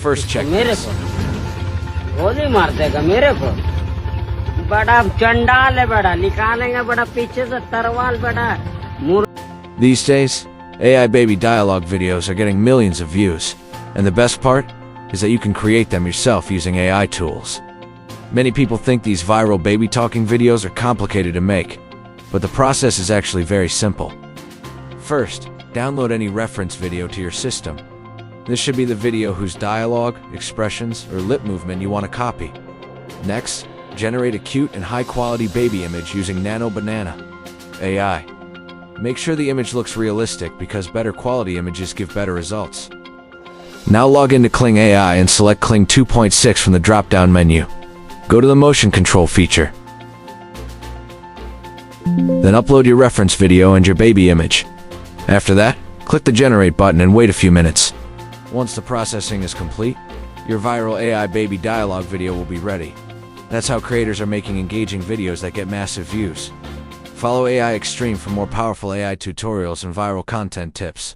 First, check मेरे this. को गोली मार देगा मेरे को। बड़ा चंडाल है, बड़ा निकालेंगे, बड़ा पीछे से तरवाल, बड़ा मुर। These days, AI baby dialogue videos are getting millions of views, and the best part is that you can create them yourself using AI tools. Many people think these viral baby talking videos are complicated to make, but the process is actually very simple. First, download any reference video to your system. This should be the video whose dialogue, expressions, or lip movement you want to copy. Next, generate a cute and high-quality baby image using Banaye AI. Make sure the image looks realistic because better quality images give better results. Now log into Kling AI and select Kling 2.6 from the drop-down menu. Go to the motion control feature. Then upload your reference video and your baby image. After that, click the generate button and wait a few minutes. Once the processing is complete, your viral AI baby dialogue video will be ready. That's how creators are making engaging videos that get massive views. Follow AI Extreme for more powerful AI tutorials and viral content tips.